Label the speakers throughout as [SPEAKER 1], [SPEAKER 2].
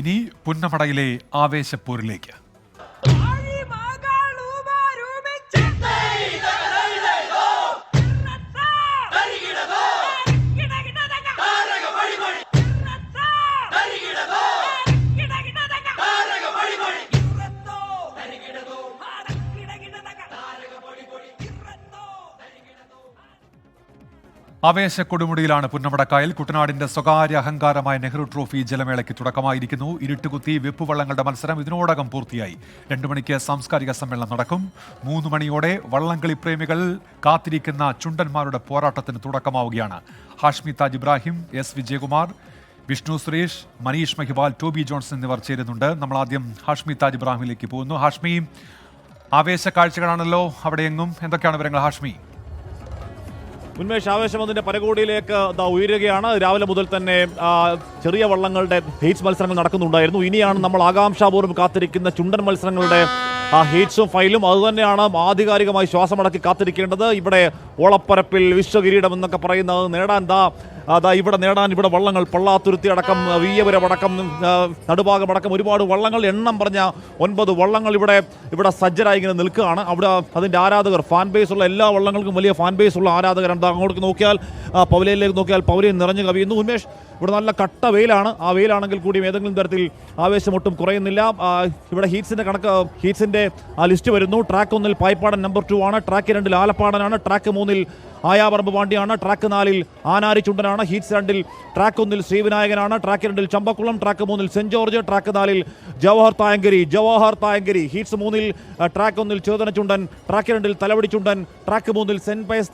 [SPEAKER 1] ഇനി പുന്നമടയിലെ ആവേശപ്പോരിലേക്ക്. ആവേശ കൊടുമുടിയിലാണ് പുന്നമടക്കായൽ. കുട്ടനാടിന്റെ സ്വകാര്യ അഹങ്കാരമായ നെഹ്റു ട്രോഫി ജലമേളയ്ക്ക് തുടക്കമായിരിക്കുന്നു. ഇരുട്ടുകുത്തി വെപ്പുവള്ളങ്ങളുടെ മത്സരം ഇതിനോടകം പൂർത്തിയായി. 2 മണിക്ക് സാംസ്കാരിക സമ്മേളനം നടക്കും. 3 മണിയോടെ വള്ളംകളി പ്രേമികൾ കാത്തിരിക്കുന്ന ചുണ്ടന്മാരുടെ പോരാട്ടത്തിന് തുടക്കമാവുകയാണ്. Hashmi Taj Ibrahim, S Vijayakumar, Vishnu Suresh, Manish Mahipal, Toby Johnson എന്നിവർ ചേരുന്നുണ്ട്. നമ്മൾ ആദ്യം ഹാഷ്മി താജ് ഇബ്രാഹിമിലേക്ക് പോകുന്നു. ഹാഷ്മി, ആവേശ കാഴ്ചകളാണല്ലോ അവിടെയെങ്ങും, എന്തൊക്കെയാണ് വിവരങ്ങൾ ഹാഷ്മി?
[SPEAKER 2] ഉന്മേഷ്, ആവേശം അതിന്റെ പരകോടിയിലേക്ക് ഉയരുകയാണ്. രാവിലെ മുതൽ തന്നെ ചെറിയ വള്ളങ്ങളുടെ ഹീറ്റ്സ് മത്സരങ്ങൾ നടക്കുന്നുണ്ടായിരുന്നു. ഇനിയാണ് നമ്മൾ ആകാംക്ഷാപൂർവ്വം കാത്തിരിക്കുന്ന ചുണ്ടൻ മത്സരങ്ങളുടെ ഹീറ്റ്സും ഫൈലും. അതുതന്നെയാണ് ആധികാരികമായി ശ്വാസമടക്കി കാത്തിരിക്കേണ്ടത്. ഇവിടെ ഓളപ്പരപ്പിൽ വിശ്വകിരീടം എന്നൊക്കെ പറയുന്നത് നേടാൻ ഇവിടെ വള്ളങ്ങൾ പള്ളാത്തുരുത്തി അടക്കം, വീയപുരം അടക്കം, നടുഭാഗമടക്കം ഒരുപാട് വള്ളങ്ങൾ, എണ്ണം പറഞ്ഞ 9 വള്ളങ്ങൾ ഇവിടെ സജ്ജരായി ഇങ്ങനെ നിൽക്കുകയാണ്. അവിടെ അതിൻ്റെ ആരാധകർ, ഫാൻ ബേസ് ഉള്ള എല്ലാ വള്ളങ്ങൾക്കും വലിയ ഫാൻ ബേസ് ഉള്ള ആരാധകരുണ്ട്. അങ്ങോട്ട് നോക്കിയാൽ പവലയിലേക്ക് നോക്കിയാൽ പവലയിൽ നിറഞ്ഞു കവിയുന്നു. ഉന്മേഷ്, ഇവിടെ നല്ല കട്ട വെയിലാണ്. ആ വെയിലാണെങ്കിൽ കൂടിയും ഏതെങ്കിലും തരത്തിൽ ആവേശം ഒട്ടും കുറയുന്നില്ല. ഇവിടെ ഹീറ്റ്സിന്റെ ലിസ്റ്റ് വരുന്നു. ട്രാക്ക് 1 പായ്പാടൻ നമ്പർ 2 ആണ്. ട്രാക്ക് 2 ആലപ്പാടനാണ്. ട്രാക്ക് 3 ആയാപറമ്പ് പാണ്ടിയാണ്. ട്രാക്ക് 4 ആനാരി ചുണ്ടനാണ്. ഹീറ്റ്സ് 2 ട്രാക്ക് 1 ശ്രീവിനായകനാണ്. Track 2 Champakkulam. Track 3 saint George. Track 4 Jawahar Thayankari. Heats 3 track 1 Chethana Chundan. Track 2 Thalavadi Chundan. Track 3 saint Pius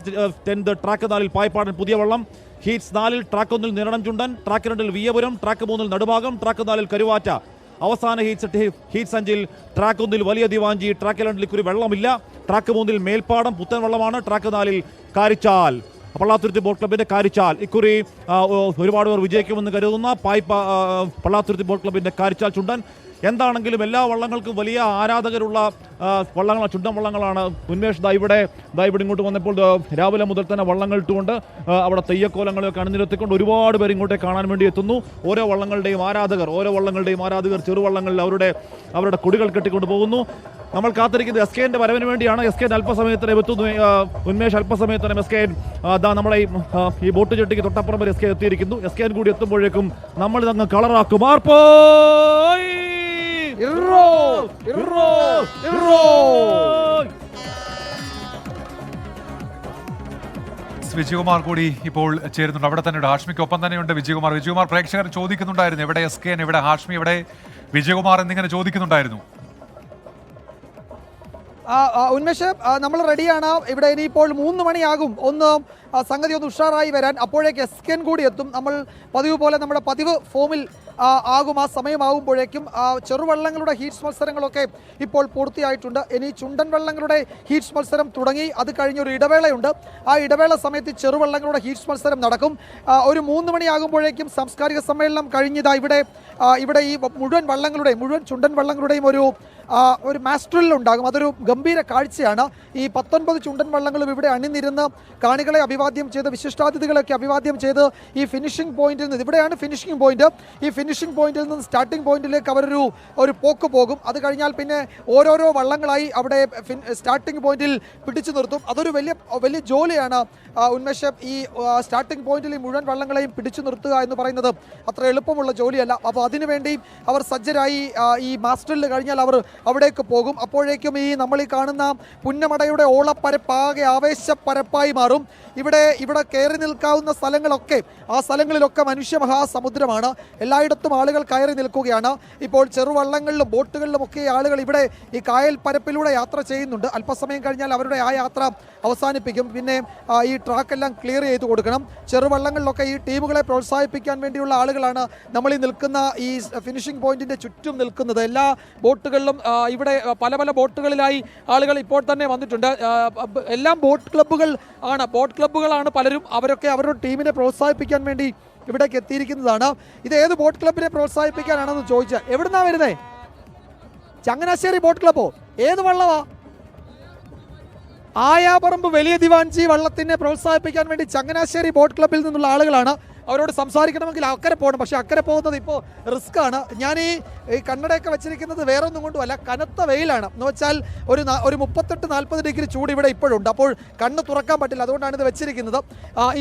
[SPEAKER 2] 10. Track 4 Payippadan പുതിയ വള്ളം. Heats 4 track 1 Niranam Chundan. Track 2 Veeyapuram. Track 3 നടുഭാഗം. ട്രാക്ക് 4 കരുവാറ്റ. അവസാന ഹീറ്റ്സ് 5 ട്രാക്ക് 1 വലിയ ദിവാഞ്ചി. ട്രാക്ക് 2 ഇക്കുറി വെള്ളമില്ല. ട്രാക്ക് 3 മേൽപ്പാടം പുത്തൻ വള്ളമാണ്. ട്രാക്ക് 4 കാരിച്ചാൽ, പള്ളാത്തുരുത്തി ബോട്ട് ക്ലബിന്റെ കാരിച്ചാൽ. ഇക്കുറി ഒരുപാട് പേർ വിജയിക്കുമെന്ന് കരുതുന്ന പള്ളാത്തുരുത്തി ബോട്ട് ക്ലബിന്റെ കാരിച്ചാൽ ചുണ്ടൻ. എന്താണെങ്കിലും എല്ലാ വള്ളങ്ങൾക്കും വലിയ ആരാധകരുള്ള വള്ളങ്ങളാണ്, ചുണ്ടൻ വള്ളങ്ങളാണ്. ഉന്മേഷ്, ഇവിടെ ഇങ്ങോട്ട് വന്നപ്പോൾ രാവിലെ മുതൽ തന്നെ വള്ളങ്ങൾ ഇട്ടുകൊണ്ട് അവിടെ തെയ്യക്കോലങ്ങളെയൊക്കെ അണിനിരത്തിക്കൊണ്ട് ഒരുപാട് പേർ ഇങ്ങോട്ടേ കാണാൻ വേണ്ടി എത്തുന്നു. ഓരോ വള്ളങ്ങളുടെയും ആരാധകർ ചെറുവള്ളങ്ങളിൽ അവരുടെ കൊടികൾ കെട്ടിക്കൊണ്ട് പോകുന്നു. നമ്മൾ കാത്തിരിക്കുന്നത് എസ് കെന്റെ വരവിന് വേണ്ടിയാണ്. എസ് കെ അല്പസമയത്തിന് എത്തുന്നു. ഉന്മേഷ്, അല്പസമയത്തിന് എസ് കെ നമ്മളെ ഈ ബോട്ട് ചെട്ടിക്ക് തൊട്ടപ്പുറം വരെ എസ് കെ എത്തിയിരിക്കുന്നു. എസ് കെ കൂടി എത്തുമ്പോഴേക്കും നമ്മൾ ഇതങ്ങ് കളറാക്കും.
[SPEAKER 1] വിജയകുമാർ കൂടി ഇപ്പോൾ ചേരുന്നുണ്ട്. അവിടെ തന്നെ ഹാഷ്മിക്കൊപ്പം തന്നെയുണ്ട് വിജയകുമാർ. പ്രേക്ഷകർ ചോദിക്കുന്നുണ്ടായിരുന്നു, എവിടെ എസ് കെ, എവിടെ ഹാഷ്മി, എവിടെ വിജയകുമാർ എന്നിങ്ങനെ ചോദിക്കുന്നുണ്ടായിരുന്നു.
[SPEAKER 3] ഉന്മേഷ്, നമ്മൾ റെഡിയാണ്. ഇവിടെ ഇനിയിപ്പോൾ 3 മണിയാകും സംഗതി ഒന്ന് ഉഷാറായി വരാൻ. അപ്പോഴേക്ക് എസ് കെൻ കൂടി എത്തും. നമ്മൾ പതിവ് പോലെ നമ്മുടെ പതിവ് ഫോമിൽ ആകും. ആ സമയമാകുമ്പോഴേക്കും ചെറുവള്ളങ്ങളുടെ ഹീറ്റ്സ് മത്സരങ്ങളൊക്കെ ഇപ്പോൾ പൂർത്തിയായിട്ടുണ്ട്. ഇനി ചുണ്ടൻ വള്ളങ്ങളുടെ ഹീറ്റ്സ് മത്സരം തുടങ്ങി. അത് കഴിഞ്ഞൊരു ഇടവേളയുണ്ട്. ആ ഇടവേള സമയത്ത് ചെറുവള്ളങ്ങളുടെ ഹീറ്റ്സ് മത്സരം നടക്കും. ഒരു 3 മണിയാകുമ്പോഴേക്കും സാംസ്കാരിക സമ്മേളനം കഴിഞ്ഞതാ ഇവിടെ ഈ മുഴുവൻ ചുണ്ടൻ വള്ളങ്ങളുടെയും ഒരു മാസ്റ്ററിൽ ഉണ്ടാകും. അതൊരു ഗംഭീര കാഴ്ചയാണ്. ഈ 19 ചുണ്ടൻ വള്ളങ്ങളും ഇവിടെ അണിനിരുന്ന് കാണികളെ അഭിവാദ്യം ചെയ്ത്, വിശിഷ്ടാതിഥികളൊക്കെ അഭിവാദ്യം ചെയ്ത് ഈ ഫിനിഷിംഗ് പോയിന്റിൽ നിന്ന്, ഇവിടെയാണ് ഫിനിഷിംഗ് പോയിന്റ്, ഈ ഫിനിഷിംഗ് പോയിന്റിൽ നിന്ന് സ്റ്റാർട്ടിംഗ് പോയിന്റിലേക്ക് അവരൊരു പോക്ക് പോകും. അത് കഴിഞ്ഞാൽ പിന്നെ ഓരോരോ വള്ളങ്ങളായി അവിടെ സ്റ്റാർട്ടിംഗ് പോയിന്റിൽ പിടിച്ചു നിർത്തും. അതൊരു വലിയ ജോലിയാണ് ഉന്മേഷ്. ഈ സ്റ്റാർട്ടിംഗ് പോയിന്റിൽ ഈ മുഴുവൻ വള്ളങ്ങളെയും പിടിച്ചു നിർത്തുക എന്ന് പറയുന്നത് അത്ര എളുപ്പമുള്ള ജോലിയല്ല. അപ്പോൾ അതിനുവേണ്ടി അവർ സജ്ജരായി. ഈ മാസ്റ്ററിൽ കഴിഞ്ഞാൽ അവർ അവിടേക്ക് പോകും. അപ്പോഴേക്കും നമ്മൾ ഈ കാണുന്ന പുന്നമടയുടെ ഓളപ്പരപ്പാകെ ആവേശപ്പരപ്പായി മാറും. ഇവിടെ കയറി നിൽക്കാവുന്ന ആ സ്ഥലങ്ങളിലൊക്കെ മനുഷ്യ മഹാസമുദ്രമാണ്. എല്ലായിടത്തും ആളുകൾ കയറി നിൽക്കുകയാണ്. ഇപ്പോൾ ചെറുവള്ളങ്ങളിലും ബോട്ടുകളിലും ഒക്കെ ആളുകൾ ഇവിടെ ഈ കായൽ പരപ്പിലൂടെ യാത്ര ചെയ്യുന്നുണ്ട്. അല്പസമയം കഴിഞ്ഞാൽ അവരുടെ ആ യാത്ര അവസാനിപ്പിക്കും. പിന്നെ ഈ ട്രാക്കെല്ലാം ക്ലിയർ ചെയ്ത് കൊടുക്കണം. ചെറുവള്ളങ്ങളിലൊക്കെ ഈ ടീമുകളെ പ്രോത്സാഹിപ്പിക്കാൻ വേണ്ടിയുള്ള ആളുകളാണ് നമ്മൾ ഈ നിൽക്കുന്ന ഈ ഫിനിഷിംഗ് പോയിന്റിന്റെ ചുറ്റും നിൽക്കുന്നത്. എല്ലാ ബോട്ടുകളിലും ഇവിടെ പല ബോട്ടുകളിലായി ആളുകൾ ഇപ്പോൾ തന്നെ വന്നിട്ടുണ്ട്. എല്ലാം ബോട്ട് ക്ലബ്ബുകളാണ് പലരും. അവരൊക്കെ അവരുടെ ടീമിനെ പ്രോത്സാഹിപ്പിക്കാൻ വേണ്ടി ഇവിടേക്ക് എത്തിയിരിക്കുന്നതാണ്. ഇത് ഏത് ബോട്ട് ക്ലബിനെ പ്രോത്സാഹിപ്പിക്കാനാണെന്ന് ചോദിച്ചാൽ എവിടുന്നാ വരുന്നേ? ചങ്ങനാശ്ശേരി ബോട്ട് ക്ലബ്ബോ? ഏത് വള്ളമാ? ആയാപറമ്പ് വലിയ ദിവാഞ്ചി വള്ളത്തിനെ പ്രോത്സാഹിപ്പിക്കാൻ വേണ്ടി ചങ്ങനാശ്ശേരി ബോട്ട് ക്ലബ്ബിൽ നിന്നുള്ള ആളുകളാണ്. അവരോട് സംസാരിക്കണമെങ്കിൽ അക്കരെ പോകണം. പക്ഷേ അക്കരെ പോകുന്നത് ഇപ്പോൾ റിസ്ക് ആണ്. ഞാൻ ഈ കണ്ണടയൊക്കെ വെച്ചിരിക്കുന്നത് വേറെ ഒന്നും കൊണ്ടുമല്ല, കനത്ത വെയിലാണ്. എന്ന് വെച്ചാൽ ഒരു 38-40 ഡിഗ്രി ചൂട് ഇവിടെ ഇപ്പോഴുണ്ട്. അപ്പോൾ കണ്ണ് തുറക്കാൻ പറ്റില്ല, അതുകൊണ്ടാണ് ഇത് വെച്ചിരിക്കുന്നത്.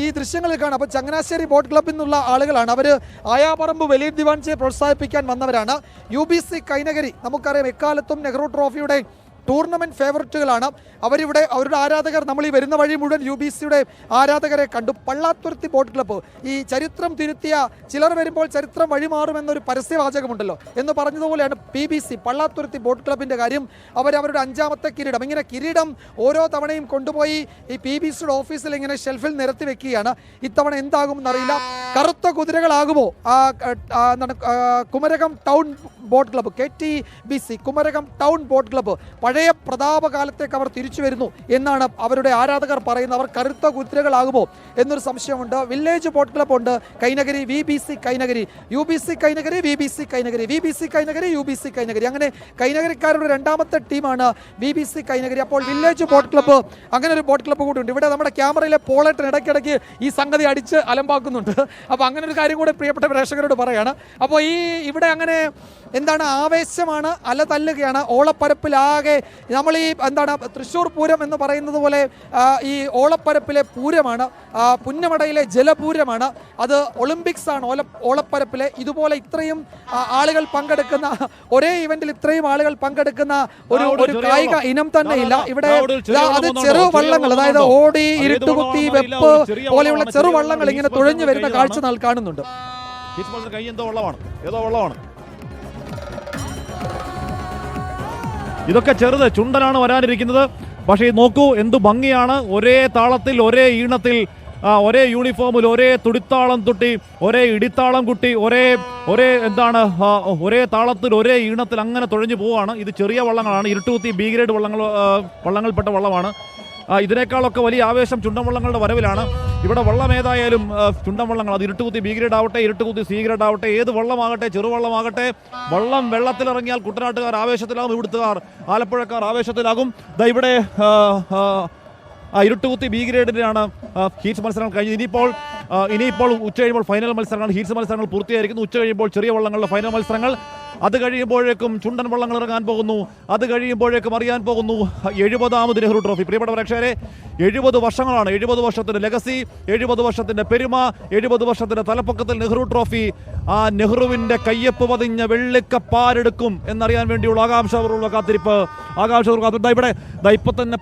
[SPEAKER 3] ഈ ദൃശ്യങ്ങളിൽ കാണാം. അപ്പോൾ ചങ്ങനാശ്ശേരി ബോട്ട് ക്ലബ്ബിൽ നിന്നുള്ള ആളുകളാണ്. അവർ ആയാപറമ്പ് വലിയ ദിവാൻസിയെ പ്രോത്സാഹിപ്പിക്കാൻ വന്നവരാണ്. UBC കൈനഗരി നമുക്കറിയാം എക്കാലത്തും നെഹ്റു ട്രോഫിയുടെ ടൂർണമെന്റ് ഫേവററ്റുകളാണ്. അവരുടെ ആരാധകർ നമ്മൾ ഈ വരുന്ന വഴി മുഴുവൻ UBCയുടെ ആരാധകരെ കണ്ടു. പള്ളാത്തുരുത്തി ബോട്ട് ക്ലബ്ബ്, ഈ ചരിത്രം തിരുത്തിയ ചിലർ വരുമ്പോൾ ചരിത്രം വഴിമാറുമെന്നൊരു പരസ്യവാചകമുണ്ടല്ലോ എന്ന് പറഞ്ഞതുപോലെയാണ് PBC പള്ളാത്തുരുത്തി ബോട്ട് ക്ലബിൻ്റെ കാര്യം. അവരുടെ 5ാമത്തെ കിരീടം, ഇങ്ങനെ കിരീടം ഓരോ തവണയും കൊണ്ടുപോയി ഈ PBCയുടെ ഓഫീസിൽ ഇങ്ങനെ ഷെൽഫിൽ നിരത്തി വെക്കുകയാണ്. ഇത്തവണ എന്താകുമെന്നറിയില്ല. കറുത്ത കുതിരകളാകുമോ? എന്താണ് Kumarakom town boat club, KTBC Kumarakom town boat club പഴയ പ്രതാപകാലത്തേക്ക് അവർ തിരിച്ചു വരുന്നു എന്നാണ് അവരുടെ ആരാധകർ പറയുന്നത്. അവർ കറുത്ത കുതിരകളാകുമോ എന്നൊരു സംശയമുണ്ട്. വില്ലേജ് ബോട്ട് ക്ലബ്ബ് ഉണ്ട് Kainakary, VBC Kainakary, UBC Kainakary, VBC Kainakary, VBC Kainakary, UBC Kainakary. അങ്ങനെ കൈനഗരിക്കാരുടെ 2ാമത്തെ ടീമാണ് VBC കൈനഗരി. അപ്പോൾ വില്ലേജ് ബോട്ട് ക്ലബ്ബ്, അങ്ങനെ ഒരു ബോട്ട് ക്ലബ്ബ് കൂടി ഉണ്ട്. ഇവിടെ നമ്മുടെ ക്യാമറയിലെ പോളേട്ടൻ ഇടയ്ക്കിടയ്ക്ക് ഈ സംഗതി അടിച്ച് അലമ്പാക്കുന്നുണ്ട്. അപ്പോൾ അങ്ങനെ ഒരു കാര്യം കൂടെ പ്രിയപ്പെട്ട പ്രേക്ഷകരോട് പറയാണ്. അപ്പോൾ ഇവിടെ അങ്ങനെ എന്താണ് ആവേശമാണ്, അല തല്ലുകയാണ്. ഓളപ്പരപ്പിലാകെ നമ്മൾ ഈ എന്താണ് തൃശ്ശൂർ പൂരം എന്ന് പറയുന്നത് പോലെ ഈ ഓളപ്പരപ്പിലെ പൂരമാണ്, പുന്നമടയിലെ ജലപൂരമാണ്. അത് ഒളിമ്പിക്സ് ആണ് ഓളപ്പരപ്പിലെ. ഇതുപോലെ ഇത്രയും ആളുകൾ പങ്കെടുക്കുന്ന ഒരേ ഇവന്റിൽ ഇത്രയും ആളുകൾ പങ്കെടുക്കുന്ന ഒരു കായിക ഇനം തന്നെ ഇല്ല ഇവിടെ. അത് ചെറുവള്ളങ്ങൾ, അതായത് ഓടി, ഇരുട്ടുകുത്തി, വെപ്പ് പോലെയുള്ള ചെറുവള്ളങ്ങൾ ഇങ്ങനെ തുഴഞ്ഞു വരുന്ന കാഴ്ച നാൾ കാണുന്നുണ്ട്.
[SPEAKER 2] ഇതൊക്കെ ചെറുത് ചുണ്ടനാണ് വരാനിരിക്കുന്നത്. പക്ഷേ നോക്കൂ എന്ത് ഭംഗിയാണ്. ഒരേ താളത്തിൽ, ഒരേ ഈണത്തിൽ, ഒരേ യൂണിഫോമിൽ, ഒരേ തുടിത്താളം തുട്ടി, ഒരേ ഇടിത്താളം കുട്ടി, ഒരേ താളത്തിൽ, ഒരേ ഈണത്തിൽ അങ്ങനെ തുഴഞ്ഞു പോവുകയാണ്. ഇത് ചെറിയ വള്ളങ്ങളാണ്, ഇരുട്ടുകുത്തി B ഗ്രേഡ് വള്ളങ്ങൾപ്പെട്ട വള്ളമാണ്. ഇതിനേക്കാളൊക്കെ വലിയ ആവേശം ചുണ്ടൻവള്ളങ്ങളുടെ വരവിലാണ്. ഇവിടെ വള്ളം ഏതായാലും ചുണ്ടൻ വള്ളങ്ങൾ, അത് ഇരുട്ടുകുത്തി B ഗ്രേഡ് ആവട്ടെ, ഇരുട്ടുകുത്തി C ഗ്രേഡ് ആവട്ടെ, ഏത് വള്ളമാകട്ടെ, ചെറുവള്ളമാകട്ടെ, വള്ളം വെള്ളത്തിലിറങ്ങിയാൽ കുട്ടനാട്ടുകാർ ആവേശത്തിലാകും, ഇവിടുത്തുകാർ ആലപ്പുഴക്കാർ ആവേശത്തിലാകും. ഇവിടെ ഇരുട്ടുകുത്തി B ഗ്രേഡിനാണ് ഹീറ്റ്സ് മത്സരങ്ങൾ കഴിഞ്ഞത്. ഇനിയിപ്പോൾ ഉച്ച കഴിയുമ്പോൾ ഫൈനൽ മത്സരങ്ങൾ, ഹീറ്റ്സ് മത്സരങ്ങൾ പൂർത്തിയായിരിക്കുന്നു. ഉച്ച കഴിയുമ്പോൾ ചെറിയ വള്ളങ്ങളുടെ ഫൈനൽ മത്സരങ്ങൾ. അത് കഴിയുമ്പോഴേക്കും ചുണ്ടൻ വള്ളങ്ങൾ ഇറങ്ങാൻ പോകുന്നു. അത് കഴിയുമ്പോഴേക്കും അറിയാൻ പോകുന്നു 70ാമത് നെഹ്റു ട്രോഫി. പ്രിയപ്പെട്ട പ്രേക്ഷകരെ, 70 വർഷങ്ങളാണ്, 70 വർഷത്തിന്റെ ലെഗസി, 70 വർഷത്തിന്റെ പെരുമ, 70 വർഷത്തിന്റെ തലപ്പൊക്കത്തിൽ നെഹ്റു ട്രോഫി. ആ നെഹ്റുവിന്റെ കയ്യൊപ്പ് പതിഞ്ഞ വെള്ളിക്കപ്പാരെടുക്കും എന്നറിയാൻ വേണ്ടിയുള്ള ആകാംക്ഷപൂർവ്വ കാത്തിരിപ്പ്. ഇവിടെ ഇപ്പൊ തന്നെ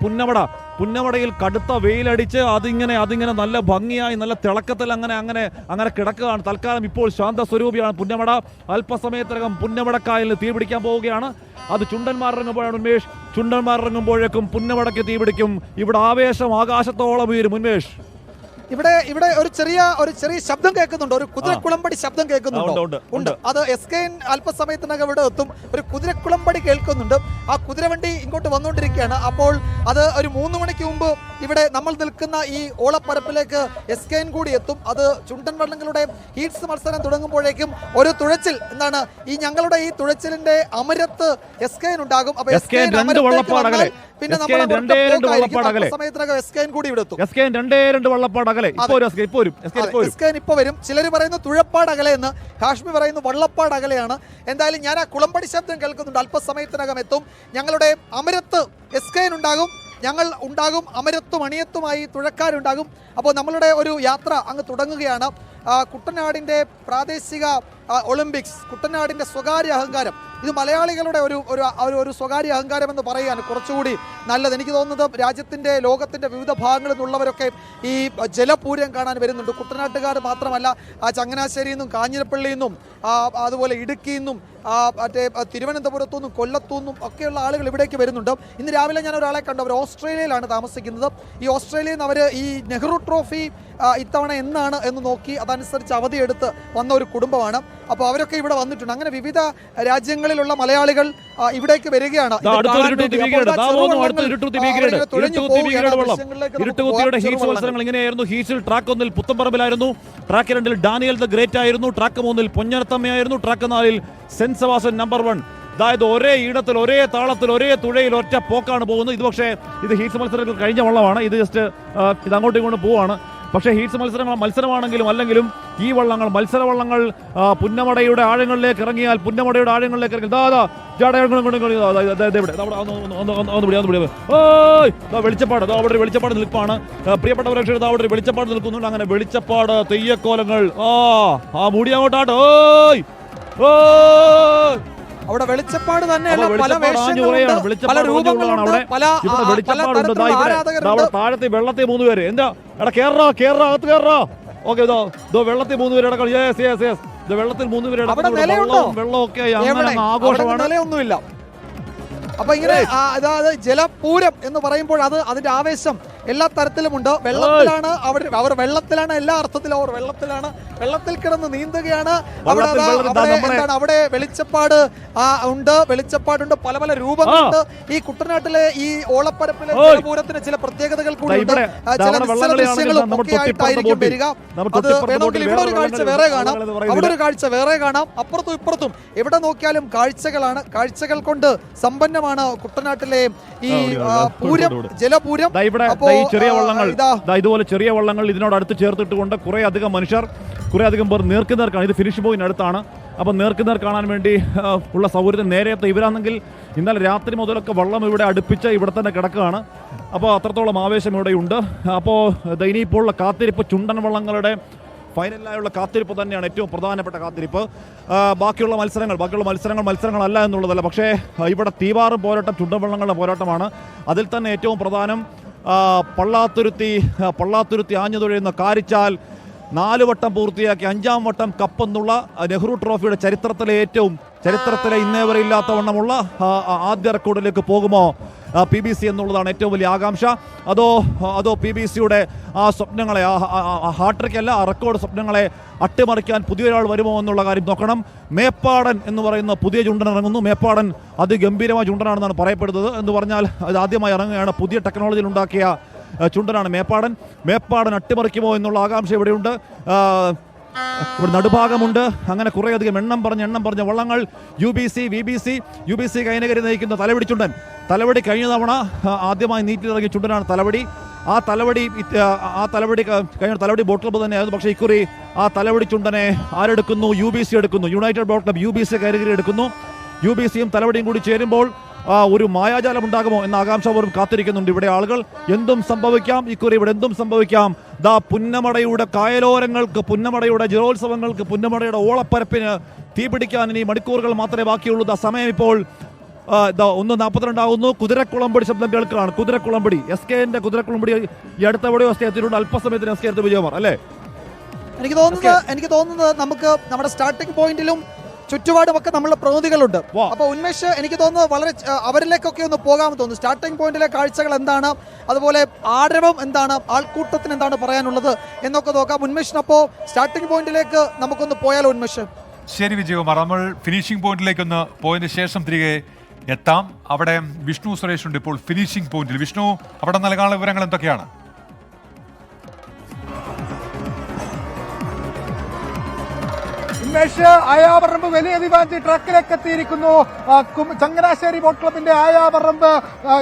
[SPEAKER 2] പുന്നമടയിൽ കടുത്ത വെയിലടിച്ച് അതിങ്ങനെ നല്ല ഭംഗിയായി, നല്ല തിളക്കത്തിൽ അങ്ങനെ കിടക്കുകയാണ്. തൽക്കാലം ഇപ്പോൾ ശാന്തസ്വരൂപിയാണ് പുന്നമട. അല്പസമയത്തിനകം പുന്നമടക്കായലിന് തീ പിടിക്കാൻ പോവുകയാണ്. അത് ചുണ്ടന്മാർ ഇറങ്ങുമ്പോഴാണ് ഉന്മേഷ്. ചുണ്ടന്മാർ ഇറങ്ങുമ്പോഴേക്കും പുന്നമടയ്ക്ക് തീ പിടിക്കും. ഇവിടെ ആവേശം ആകാശത്തോളം ഉയരും ഉന്മേഷ്.
[SPEAKER 3] ഇവിടെ ഒരു ചെറിയ ശബ്ദം കേൾക്കുന്നുണ്ട്, ഒരു കുതിരക്കുളമ്പടി ശബ്ദം കേൾക്കുന്നുണ്ട്. അത് SKN അല്പസമയത്തിനകം ഇവിടെ എത്തും. ഒരു കുതിരക്കുളമ്പടി കേൾക്കുന്നുണ്ട്. ആ കുതിരവണ്ടി ഇങ്ങോട്ട് വന്നുകൊണ്ടിരിക്കുകയാണ്. അപ്പോൾ അത് ഒരു 3 മണിക്ക് മുമ്പ് ഇവിടെ നമ്മൾ നിൽക്കുന്ന ഈ ഓളപ്പരപ്പിലേക്ക് SKN കൂടി എത്തും. അത് ചുണ്ടൻ വള്ളങ്ങളുടെ ഹീറ്റ്സ് മത്സരം തുടങ്ങുമ്പോഴേക്കും ഒരു തുഴച്ചിൽ, എന്താണ് ഈ ഞങ്ങളുടെ ഈ തുഴച്ചിലിന്റെ അമരത്ത് SKN ഉണ്ടാകും. അപ്പൊ SKN പിന്നെ സമയത്തിനകം SKN കൂടി ഇവിടെ എത്തും. SKN ഇപ്പൊ വരും. ചിലർ പറയുന്നു തുഴപ്പാട് അകലെ എന്ന്, കാശ്മീർ പറയുന്നു വള്ളപ്പാട് അകലെയാണ്. എന്തായാലും ഞാൻ ആ കുളമ്പടി ശബ്ദം കേൾക്കുന്നുണ്ട്. അല്പസമയത്തിനകം എത്തും. ഞങ്ങളുടെ അമരത്ത് SKN ഉണ്ടാകും, ഞങ്ങൾ ഉണ്ടാകും, അമരത്തും അണിയത്തുമായി തുഴക്കാരുണ്ടാകും. അപ്പോൾ നമ്മളുടെ ഒരു യാത്ര അങ്ങ് തുടങ്ങുകയാണ്. കുട്ടനാടിൻ്റെ പ്രാദേശിക ഒളിമ്പിക്സ്, കുട്ടനാടിൻ്റെ സ്വകാര്യ അഹങ്കാരം. ഇത് മലയാളികളുടെ ഒരു സ്വകാര്യ അഹങ്കാരം എന്ന് പറയുകയാണ് കുറച്ചുകൂടി നല്ലത്. എനിക്ക് തോന്നുന്നത് രാജ്യത്തിൻ്റെ, ലോകത്തിൻ്റെ വിവിധ ഭാഗങ്ങളിൽ നിന്നുള്ളവരൊക്കെ ഈ ജലപൂരം കാണാൻ വരുന്നുണ്ട്. കുട്ടനാട്ടുകാർ മാത്രമല്ല, ചങ്ങനാശ്ശേരിയിൽ നിന്നും, കാഞ്ഞിരപ്പള്ളിയിൽ നിന്നും, അതുപോലെ ഇടുക്കിയിൽ നിന്നും, മറ്റേ തിരുവനന്തപുരത്തു നിന്നും, കൊല്ലത്തു നിന്നും ഒക്കെയുള്ള ആളുകൾ ഇവിടേക്ക് വരുന്നുണ്ട്. ഇന്ന് രാവിലെ ഞാൻ ഒരാളെ കണ്ടു. അവർ ഓസ്ട്രേലിയയിലാണ് താമസിക്കുന്നത്. ഈ ഓസ്ട്രേലിയയിൽ നിന്ന് അവർ ഈ നെഹ്റു ട്രോഫി ഇത്തവണ എന്നാണ് എന്ന് നോക്കി അതനുസരിച്ച് അവധിയെടുത്ത് വന്ന ഒരു കുടുംബമാണ്. അപ്പോൾ അവരൊക്കെ ഇവിടെ വന്നിട്ടുണ്ട്. അങ്ങനെ വിവിധ രാജ്യങ്ങളിലുള്ള മലയാളികൾ ഇവിടേക്ക് വരികയാണ്.
[SPEAKER 2] ഇങ്ങനെയായിരുന്നു. ഹീറ്റ്സിൽ ട്രാക്ക് 1 പുത്തമ്പറമ്പിലായിരുന്നു, ട്രാക്ക് 2 ഡാനിയൽ ദ ഗ്രേറ്റ് ആയിരുന്നു, ട്രാക്ക് 3 പൊന്നനത്തമ്മയായിരുന്നു, ട്രാക്ക് 4 സെന്റ് സെബാസ്റ്റ്യൻ നമ്പർ 1. അതായത് ഒരേ ഈണത്തിൽ, ഒരേ താളത്തിൽ, ഒരേ തുഴയിൽ ഒറ്റ പോക്കാണ് പോകുന്നത്. ഇത് പക്ഷേ ഇത് ഹീറ്റ്സ് മത്സരത്തിൽ കഴിഞ്ഞ വള്ളമാണ്. ഇത് ജസ്റ്റ് ഇത് അങ്ങോട്ടും ഇങ്ങോട്ടും പോവാണ്. പക്ഷേ ഹീറ്റ്സ് മത്സരമാണെങ്കിലും അല്ലെങ്കിലും ഈ വള്ളങ്ങൾ മത്സരവള്ളങ്ങൾ പുന്നമടയുടെ ആഴങ്ങളിലേക്ക് ഇറങ്ങിയാൽ വെളിച്ചപ്പാട് അവിടെ വെളിച്ചപ്പാട് നിൽപ്പാണ്. പ്രിയപ്പെട്ട പ്രേക്ഷകർ അവിടെ വെളിച്ചപ്പാട് നിൽക്കുന്നുണ്ട്. അങ്ങനെ വെളിച്ചപ്പാട് തെയ്യക്കോലങ്ങൾ മൂടി അങ്ങോട്ടാട്ടോ.
[SPEAKER 3] അവിടെ വെളിച്ചപ്പാട് തന്നെയല്ല, പല വേഷങ്ങളുണ്ട്, പല രൂപങ്ങളുണ്ട്, പല ആരാധകരുണ്ട്.
[SPEAKER 2] താഴത്തെ വെള്ളത്തെ 3 പേര് എന്താ കേറാ അകത്ത് കേറാ. ഓക്കെ വെള്ളത്തിൽ 3 പേര് അടക്കം. വെള്ളത്തിൽ 3 പേര് വെള്ളമൊക്കെ ആഘോഷമാണ്.
[SPEAKER 3] നിലയൊന്നുമില്ല. അപ്പൊ ഇങ്ങനെ അതായത് ജലപൂരം എന്ന് പറയുമ്പോൾ അതിന്റെ ആവേശം എല്ലാ തരത്തിലുമുണ്ട്. വെള്ളത്തിലാണ് അവർ വെള്ളത്തിലാണ്, എല്ലാ അർത്ഥത്തിലും അവർ വെള്ളത്തിൽ കിടന്ന് നീന്തുകയാണ്. അവിടെ വെളിച്ചപ്പാടുണ്ട്, പല പല രൂപങ്ങളുണ്ട്. ഈ കുട്ടനാട്ടിലെ ഈ ഓളപ്പരപ്പിലെ ജലപൂരത്തിന് ചില പ്രത്യേകതകൾ കൂടിയുണ്ട്. ചില ദൃശ്യങ്ങളും ഒക്കെ ആയിട്ടായിരിക്കും വരിക. അത് വേണമെങ്കിൽ ഇവിടെ ഒരു കാഴ്ച വേറെ കാണാം, അവിടെ ഒരു കാഴ്ച വേറെ കാണാം. അപ്പുറത്തും ഇപ്പുറത്തും എവിടെ നോക്കിയാലും കാഴ്ചകളാണ്. കാഴ്ചകൾ കൊണ്ട് സമ്പന്നമാണ് കുട്ടനാട്ടിലെ ഈ പൂരം, ജലപൂരം.
[SPEAKER 2] ഈ ചെറിയ വള്ളങ്ങൾ, ഇതുപോലെ ചെറിയ വള്ളങ്ങൾ ഇതിനോട് അടുത്ത് ചേർത്തിട്ടുകൊണ്ട് കുറെ അധികം പേർ നേർക്കുനേർക്കാണ്. ഇത് ഫിനിഷ് പോയിന്റ് അടുത്താണ്. അപ്പം നേർക്കുനേർ കാണാൻ വേണ്ടി ഉള്ള സൗകര്യത്തിന് നേരത്തെ ഇവരാണെങ്കിൽ ഇന്നലെ രാത്രി മുതലൊക്കെ വള്ളം ഇവിടെ അടുപ്പിച്ച് ഇവിടെ തന്നെ കിടക്കുകയാണ്. അപ്പോൾ അത്രത്തോളം ആവേശം ഇവിടെയുണ്ട്. അപ്പോൾ ഇനിയിപ്പോൾ കാത്തിരിപ്പ് ചുണ്ടൻ വള്ളങ്ങളുടെ ഫൈനലിലായുള്ള കാത്തിരിപ്പ് തന്നെയാണ് ഏറ്റവും പ്രധാനപ്പെട്ട കാത്തിരിപ്പ്. ബാക്കിയുള്ള മത്സരങ്ങളല്ല എന്നുള്ളതല്ല. പക്ഷേ ഇവിടെ തീവാറും പോരാട്ടം ചുണ്ടൻവള്ളങ്ങളുടെ പോരാട്ടമാണ്. അതിൽ തന്നെ ഏറ്റവും പ്രധാനം പള്ളാത്തുരുത്തി ആഞ്ഞു തുഴയുന്ന കാരിച്ചാൽ 4 വട്ടം പൂർത്തിയാക്കി 5-ാം വട്ടം കപ്പെന്നുള്ള നെഹ്റു ട്രോഫിയുടെ ചരിത്രത്തിലെ ഇന്നേ വരെ ഇല്ലാത്ത വണ്ണമുള്ള ആദ്യ റെക്കോർഡിലേക്ക് പോകുമോ PBC എന്നുള്ളതാണ് ഏറ്റവും വലിയ ആകാംക്ഷ. അതോ PBCയുടെ ആ സ്വപ്നങ്ങളെ, ഹാട്രിക് അല്ല, ആ റെക്കോർഡ് സ്വപ്നങ്ങളെ അട്ടിമറിക്കാൻ പുതിയൊരാൾ വരുമോ എന്നുള്ള കാര്യം നോക്കണം. മേപ്പാടൻ എന്ന് പറയുന്ന പുതിയ ചുണ്ടൻ ഇറങ്ങുന്നു. മേപ്പാടൻ അതിഗംഭീരമായ ചുണ്ടനാണെന്നാണ് പറയപ്പെടുന്നത്. എന്ന് പറഞ്ഞാൽ അത് ആദ്യമായി ഇറങ്ങുകയാണ്. പുതിയ ടെക്നോളജിയിൽ ഉണ്ടാക്കിയ ചുണ്ടനാണ് മേപ്പാടൻ അട്ടിമറിക്കുമോ എന്നുള്ള ആകാംക്ഷ ഇവിടെയുണ്ട്. ഇവിടെ നടുഭാഗമുണ്ട്. അങ്ങനെ കുറേയധികം എണ്ണം പറഞ്ഞ വള്ളങ്ങൾ UBC VBC കൈനകരി നയിക്കുന്ന തലവടി കഴിഞ്ഞ തവണ ആദ്യമായി നീറ്റിലിറങ്ങിയ ചുണ്ടനാണ് തലവടി. ആ തലവടി ബോട്ട് ക്ലബ്ബ് തന്നെയായിരുന്നു. പക്ഷേ ഇക്കുറി ആ തലവടി ചുണ്ടനെ ആരെടുക്കുന്നു? UBC എടുക്കുന്നു. United Boat Club UBC Kainakari എടുക്കുന്നു. UBCയും തലവടിയും കൂടി ചേരുമ്പോൾ ഒരു മായാജാലം ഉണ്ടാകുമോ എന്ന ആകാംക്ഷാപൂർവ്വം കാത്തിരിക്കുന്നുണ്ട് ഇവിടെ ആളുകൾ. എന്തും സംഭവിക്കാം ഇക്കുറി, ഇവിടെ എന്തും സംഭവിക്കാം. പുന്നമടയുടെ കായലോരങ്ങൾക്ക്, പുന്നമടയുടെ ജലോത്സവങ്ങൾക്ക്, പുന്നമടയുടെ ഓളപ്പരപ്പിന് തീപിടിക്കാൻ ഇനി മണിക്കൂറുകൾ മാത്രമേ ബാക്കിയുള്ളൂ. സമയം ഇപ്പോൾ 1:42 ആകുന്നു. കുതിരക്കുളമ്പടി ശബ്ദം കേൾക്കുകയാണ്. കുതിരക്കുളമ്പടി SKന്റെ കുതിരക്കുളമ്പടി ഈ അടുത്ത എവിടെയോ SK എത്തിയിട്ടുണ്ട്. അല്പസമയത്തിന് SK എടുത്ത് വിജയകുമാർ അല്ലേ?
[SPEAKER 3] എനിക്ക് തോന്നുന്നത് നമുക്ക് നമ്മുടെ സ്റ്റാർട്ടിംഗ് പോയിന്റിലും ചുറ്റുപാടുമൊക്കെ നമ്മളുടെ പ്രതിനിധികളുണ്ട്. അപ്പൊ ഉന്മേഷ്, എനിക്ക് തോന്നുന്നത് വളരെ അവരിലേക്കൊക്കെ ഒന്ന് പോകാമെന്ന് തോന്നുന്നു. സ്റ്റാർട്ടിംഗ് പോയിന്റിലെ കാഴ്ചകൾ എന്താണ്, അതുപോലെ ആരവം എന്താണ്, ആൾക്കൂട്ടത്തിന് എന്താണ് പറയാനുള്ളത് എന്നൊക്കെ നോക്കാം. ഉന്മേഷിനപ്പോ സ്റ്റാർട്ടിംഗ് പോയിന്റിലേക്ക് നമുക്കൊന്ന് പോയാലോ ഉന്മേഷ്?
[SPEAKER 1] ശരി വിജയകുമാർ, നമ്മൾ ഫിനിഷിംഗ് പോയിന്റിലേക്കൊന്ന് പോയതിനു ശേഷം തിരികെ എത്താം. അവിടെ വിഷ്ണു സുരേഷ് ഉണ്ട് ഇപ്പോൾ ഫിനിഷിംഗ് പോയിന്റിൽ. വിഷ്ണു, അവിടെ നൽകാനുള്ള വിവരങ്ങൾ എന്തൊക്കെയാണ്?
[SPEAKER 4] ഉന്മേഷ്, ആയാപറമ്പ് വലിയ ദിവാഞ്ചി ട്രാക്കിലേക്ക് എത്തിയിരിക്കുന്നു. ചങ്ങനാശ്ശേരി ബോട്ട് ക്ലബിന്റെ ആയാപറമ്പ്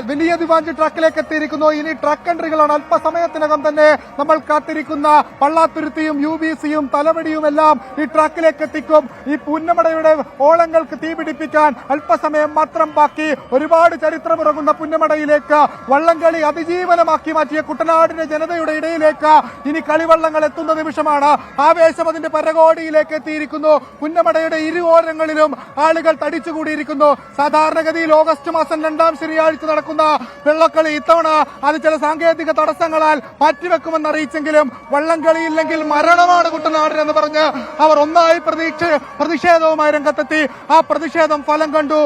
[SPEAKER 4] വലിയ ദിവാഞ്ചി ട്രാക്കിലേക്ക് എത്തിയിരിക്കുന്നു. ഇനി ട്രക്ക് എൻട്രികളാണ്. അല്പസമയത്തിനകം തന്നെ നമ്മൾ കാത്തിരിക്കുന്ന പള്ളാത്തുരുത്തിയും UBCയും തലവടിയും എല്ലാം ഈ ട്രാക്കിലേക്ക് എത്തിക്കും. ഈ പുന്നമടയുടെ ഓളങ്ങൾക്ക് തീപിടിപ്പിക്കാൻ അല്പസമയം മാത്രം ബാക്കി. ഒരുപാട് ചരിത്രമുറങ്ങുന്ന പുന്നമടയിലേക്ക് വള്ളംകളി അതിജീവനമാക്കി മാറ്റിയ കുട്ടനാടിന്റെ ജനതയുടെ ഇടയിലേക്ക് ഇനി കളിവള്ളങ്ങൾ എത്തുന്ന നിമിഷമാണ്. ആവേശം അതിന്റെ പരകോടിയിലേക്ക് എത്തിയിരിക്കുന്നു. പുന്നമടയുടെ ഇരുവോരങ്ങളിലും ആളുകൾ തടിച്ചുകൂടിയിരിക്കുന്നു. സാധാരണഗതിയിൽ ഓഗസ്റ്റ് മാസം 2-ാം ശനിയാഴ്ച നടക്കുന്ന വെള്ളക്കളി ഇത്തവണ അത് ചില സാങ്കേതിക തടസ്സങ്ങളാൽ മാറ്റിവെക്കുമെന്ന് അറിയിച്ചെങ്കിലും വള്ളംകളിയില്ലെങ്കിൽ മരണമാണ് കുട്ടനാടിനെന്ന് പറഞ്ഞ് അവർ ഒന്നായി പ്രതിഷേധവുമായി രംഗത്തെത്തി. ആ പ്രതിഷേധം ഫലം കണ്ടു.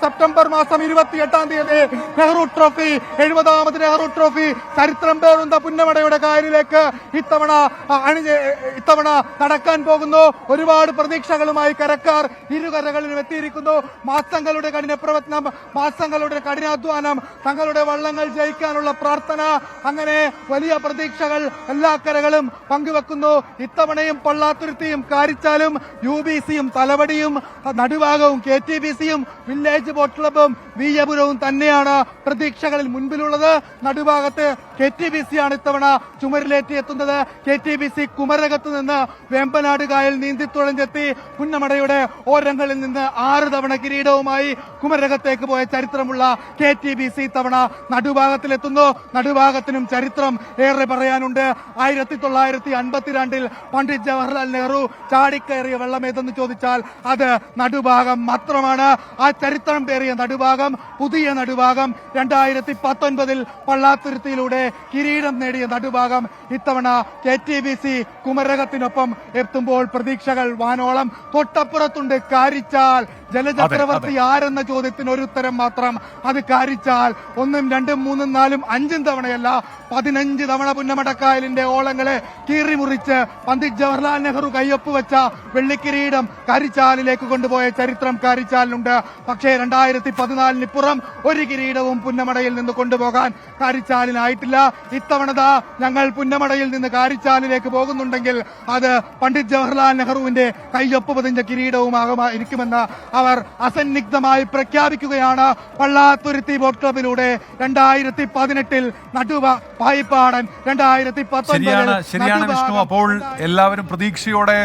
[SPEAKER 4] സെപ്റ്റംബർ മാസം 28-ാം തീയതി നെഹ്റു ട്രോഫി, 70ാമത് നെഹ്റു ട്രോഫി ചരിത്രം പേറുന്ന പുന്നമടയുടെ കായലിലേക്ക് ഇത്തവണ നടക്കാൻ പോകുന്നു. ഒരുപാട് പ്രതീക്ഷകളുമായി കരക്കാർ ഇരുകരകളിലും എത്തിയിരിക്കുന്നു. മാസങ്ങളുടെ കഠിന പ്രയത്നം, മാസങ്ങളുടെ കഠിനാധ്വാനം, തങ്ങളുടെ വള്ളങ്ങൾ ജയിക്കാനുള്ള പ്രാർത്ഥന, അങ്ങനെ വലിയ പ്രതീക്ഷകൾ എല്ലാ കരകളും പങ്കുവെക്കുന്നു. ഇത്തവണയും പള്ളാത്തുരുത്തിയും കാരിച്ചാലും UBCയും തലവടിയും നടുഭാഗവും KTBCയും വില്ലേജ് ബോട്ട് ക്ലബും വീയപുരവും തന്നെയാണ് പ്രതീക്ഷകളിൽ മുൻപിലുള്ളത്. നടുഭാഗത്ത് KTBC ആണ് ഇത്തവണ ചുമരിലേറ്റി എത്തുന്നത്. KTBC കുമരകത്ത് നിന്ന് വേമ്പനാട് കായൽ നീന്തിത്തുഴഞ്ഞെത്തി പുന്നമടയുടെ ഓരങ്ങളിൽ നിന്ന് 6 തവണ കിരീടവുമായി കുമരകത്തേക്ക് പോയ ചരിത്രമുള്ള KTBC ഇത്തവണ നടുഭാഗത്തിലെത്തുന്നു. നടുഭാഗത്തിനും ചരിത്രം ഏറെ പറയാനുണ്ട്. 1952 പണ്ഡിറ്റ് ജവഹർലാൽ നെഹ്റു ചാടിക്കയറിയ വെള്ളം ഏതെന്ന് ചോദിച്ചാൽ അത് നടുഭാഗം മാത്രമാണ്. ആ ചരിത്രം പേറിയ നടുഭാഗം, പുതിയ നടുഭാഗം, 2019 പള്ളാത്തുരുത്തിയിലൂടെ കിരീടം നേടിയ നടുഭാഗം ഇത്തവണ KTBC കുമരകത്തിനൊപ്പം എത്തുമ്പോൾ പ്രതീക്ഷകൾ വാനോളം. തൊട്ടപ്പുറത്തുണ്ട് കാരിച്ചാൽ. ജലചക്രവർത്തി ആരെന്ന ചോദ്യത്തിന് ഒരു ഉത്തരം മാത്രം, അത് കാരിച്ചാൽ. 1, 2, 3, 4, 5 തവണയല്ല, 15 തവണ പുന്നമടക്കായലിന്റെ ഓളങ്ങളെ കീറിമുറിച്ച് പണ്ഡിറ്റ് ജവഹർലാൽ നെഹ്റു കയ്യൊപ്പ് വെച്ച വെള്ളിക്കിരീടം കാരിച്ചാലിലേക്ക് കൊണ്ടുപോയ ചരിത്രം കാരിച്ചാലിനുണ്ട്. പക്ഷേ 2014 ഇപ്പുറം ഒരു കിരീടവും പുന്നമടയിൽ നിന്ന് കൊണ്ടുപോകാൻ കാരിച്ചാലിനായിട്ടില്ല. ഇത്തവണതാ ഞങ്ങൾ പുന്നമടയിൽ നിന്ന് കാരിച്ചാലിലേക്ക് പോകുന്നുണ്ടെങ്കിൽ അത് പണ്ഡിറ്റ് ജവഹർലാൽ നെഹ്റുവിന്റെ കയ്യൊപ്പ് പതിഞ്ഞ കിരീടവുമാകുമായിരിക്കുമെന്ന് അവർ അസന്നിഗ്ധമായി പ്രഖ്യാപിക്കുകയാണ്. പള്ളാത്തുരുത്തി ബോട്ട് ക്ലബിലൂടെ 2018 നടുവ പായിപ്പാടൻ, 2019
[SPEAKER 1] ശരിയാണ് വിഷ്ണു. അപ്പോൾ എല്ലാവരും പ്രതീക്ഷയോടെ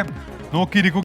[SPEAKER 1] നോക്കിയിരിക്കുക.